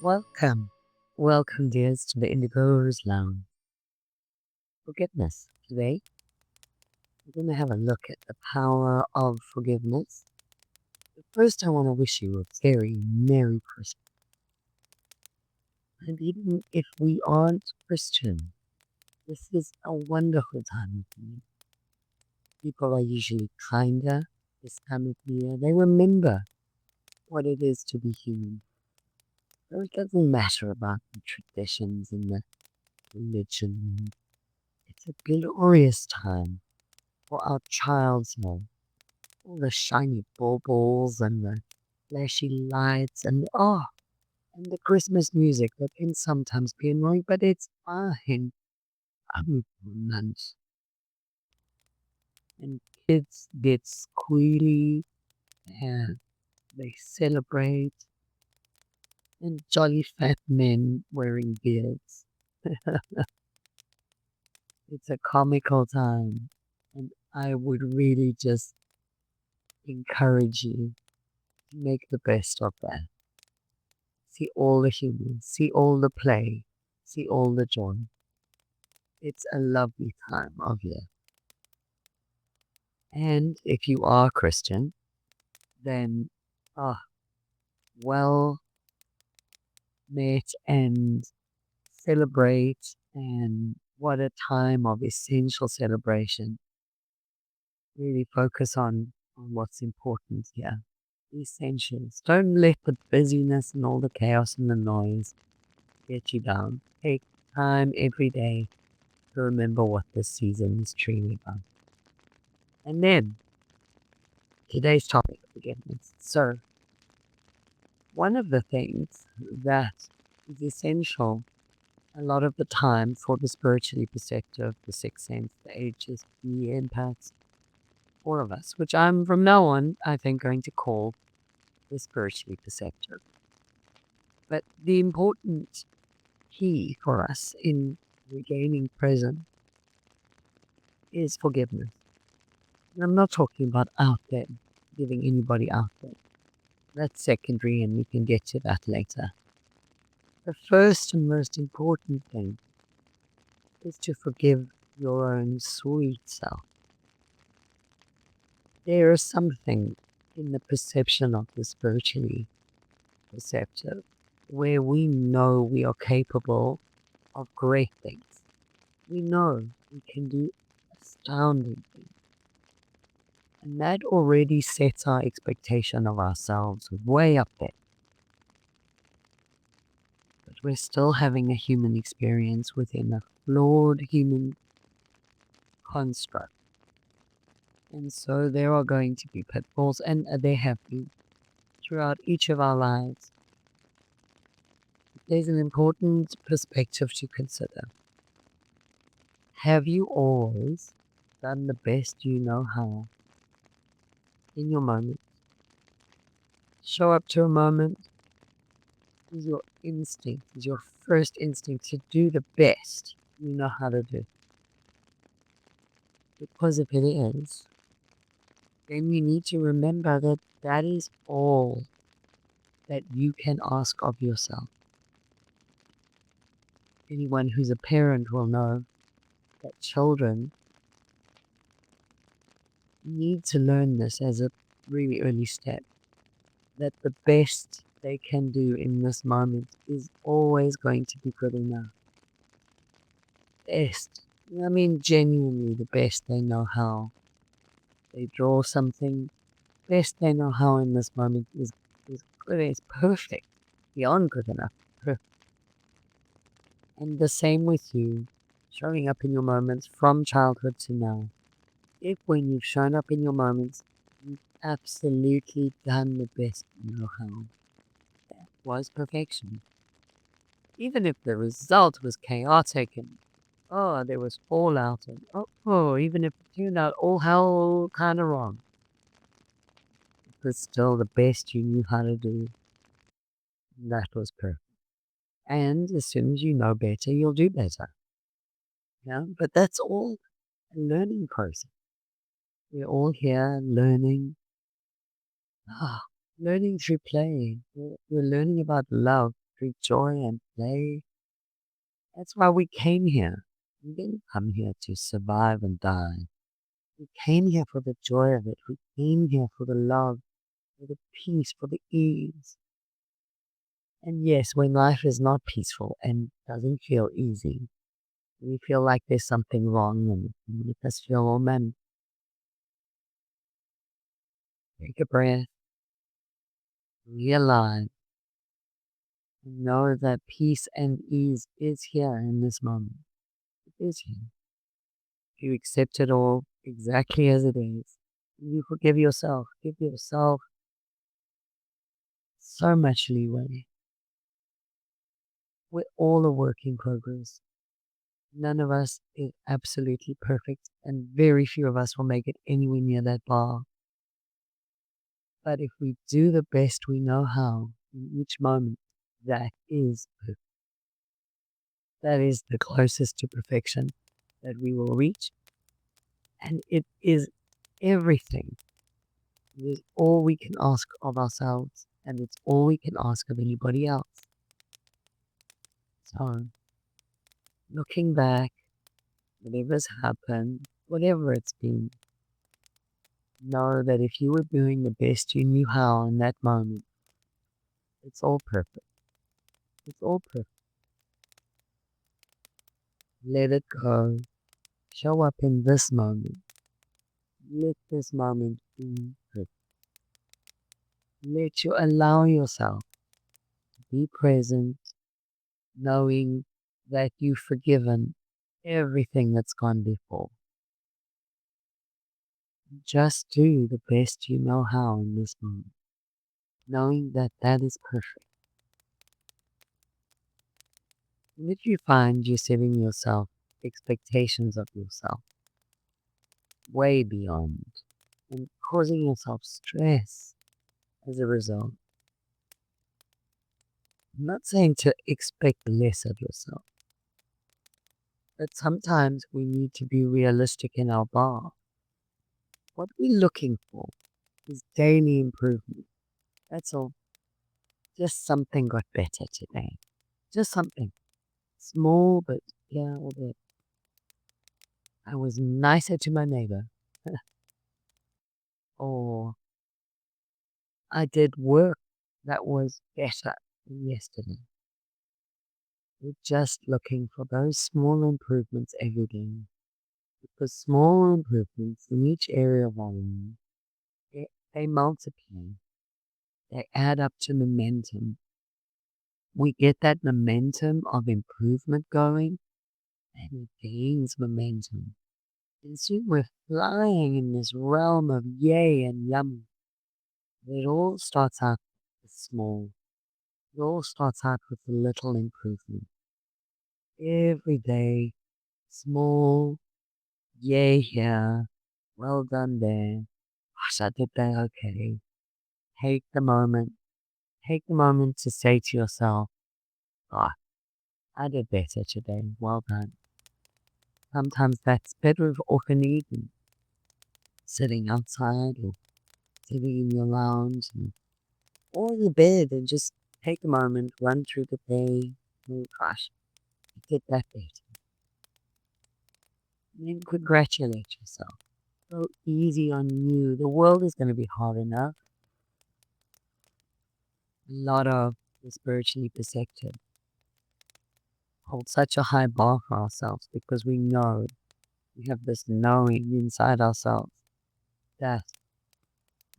Welcome. Welcome, dears, to the Indigo Rose Lounge. Forgiveness. Today, we're going to have a look at the power of forgiveness. But first, I want to wish you a very Merry Christmas. And even if we aren't Christian, this is a wonderful time of year. People are usually kinder this time of year. They remember what it is to be human. So it doesn't matter about the traditions and the religion. It's a glorious time for our child's love. All the shiny baubles and the flashy lights and and the Christmas music that can sometimes be annoying, but it's fine. I'm months. And kids get squealy and they celebrate, and jolly fat men wearing beards. It's a comical time, and I would really just encourage you to make the best of that. See all the humor, see all the play, see all the joy. It's a lovely time of year. And if you are Christian, then well met and celebrate, and what a time of essential celebration. Really focus on what's important here. The essentials. Don't let the busyness and all the chaos and the noise get you down. Take time every day to remember what this season is truly about. And then, today's topic, forgiveness. So, one of the things that is essential a lot of the time for the spiritually perceptive, the sixth sense, the ages, the empaths, all of us, which I'm from now on, I think, going to call the spiritually perceptive. But the important key for us in regaining presence is forgiveness. And I'm not talking about out there, giving anybody out there. That's secondary, and we can get to that later. The first and most important thing is to forgive your own sweet self. There is something in the perception of the spiritually perceptive where we know we are capable of great things. We know we can do astounding things. And that already sets our expectation of ourselves way up there. But we're still having a human experience within a flawed human construct. And so there are going to be pitfalls, and there have been throughout each of our lives. There's an important perspective to consider. Have you always done the best you know how in your moment? Show up to a moment is your instinct, is your first instinct to do the best you know how to do. Because if it is, then you need to remember that that is all that you can ask of yourself. Anyone who's a parent will know that children need to learn this as a really early step, that the best they can do in this moment is always going to be good enough. Best. I mean, genuinely the best they know how. They draw something, best they know how in this moment is good, it's perfect, beyond good enough. Perfect. And the same with you, showing up in your moments from childhood to now. If when you've shown up in your moments, you've absolutely done the best you know how, that was perfection. Even if the result was chaotic and there was fallout and even if it turned out all hell kind of wrong, it was still the best you knew how to do. That was perfect. And as soon as you know better, you'll do better. Yeah, but that's all a learning process. We're all here learning through play. We're learning about love through joy and play. That's why we came here. We didn't come here to survive and die. We came here for the joy of it. We came here for the love, for the peace, for the ease. And yes, when life is not peaceful and doesn't feel easy, we feel like there's something wrong and it makes us feel, oh man, take a breath, realize, and know that peace and ease is here in this moment. It is here. You accept it all exactly as it is. You forgive yourself. Give yourself so much leeway. We're all a work in progress. None of us is absolutely perfect, and very few of us will make it anywhere near that bar. But if we do the best we know how in each moment, that is perfect. That is the closest to perfection that we will reach. And it is everything. It is all we can ask of ourselves, and it's all we can ask of anybody else. So, looking back, whatever's happened, whatever it's been, know that if you were doing the best you knew how in that moment, it's all perfect. It's all perfect. Let it go. Show up in this moment. Let this moment be perfect. Let you allow yourself to be present, knowing that you've forgiven everything that's gone before. Just do the best you know how in this moment, knowing that that is perfect. And if you find you're setting yourself expectations of yourself way beyond and causing yourself stress as a result, I'm not saying to expect less of yourself, but sometimes we need to be realistic in our bar. What we're looking for is daily improvement. That's all. Just something got better today. Just something. Small, but yeah, all that. I was nicer to my neighbor. Or I did work that was better than yesterday. We're just looking for those small improvements every day. Because small improvements in each area of our life, they multiply. They add up to momentum. We get that momentum of improvement going, and it gains momentum. And soon we're flying in this realm of yay and yummy. It all starts out with small. It all starts out with a little improvement. Every day, small, yay here, well done there. Gosh, I did that okay. Take the moment. Take the moment to say to yourself, oh, I did better today. Well done. Sometimes that's better often eaten. Sitting outside or sitting in your lounge or in the bed and just take a moment, run through the day. Oh gosh, you did that better. And then congratulate yourself. Go easy on you. The world is going to be hard enough. A lot of the spiritually perceptive hold such a high bar for ourselves because we know, we have this knowing inside ourselves that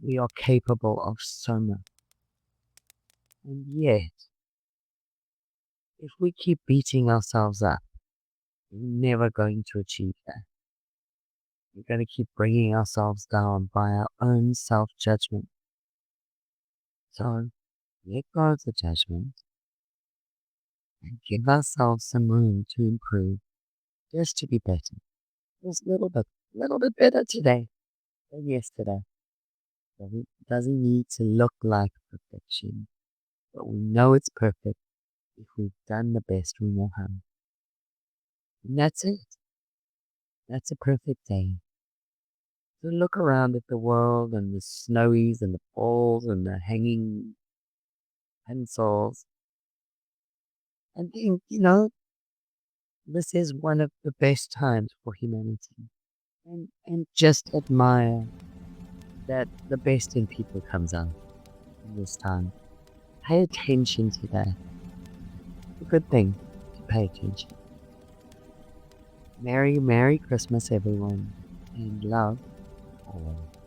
we are capable of so much. And yet, if we keep beating ourselves up, we're never going to achieve that. We're going to keep bringing ourselves down by our own self-judgment. So, let go of the judgment and give ourselves some room to improve, just to be better. Just a little bit better today than yesterday. Doesn't need to look like perfection, but we know it's perfect if we've done the best we know how. And that's it. That's a perfect day. So look around at the world and the snowies and the falls and the hanging pencils And think, this is one of the best times for humanity. And just admire that the best in people comes out in this time. Pay attention to that. It's a good thing to pay attention. Merry Christmas, everyone, and love always.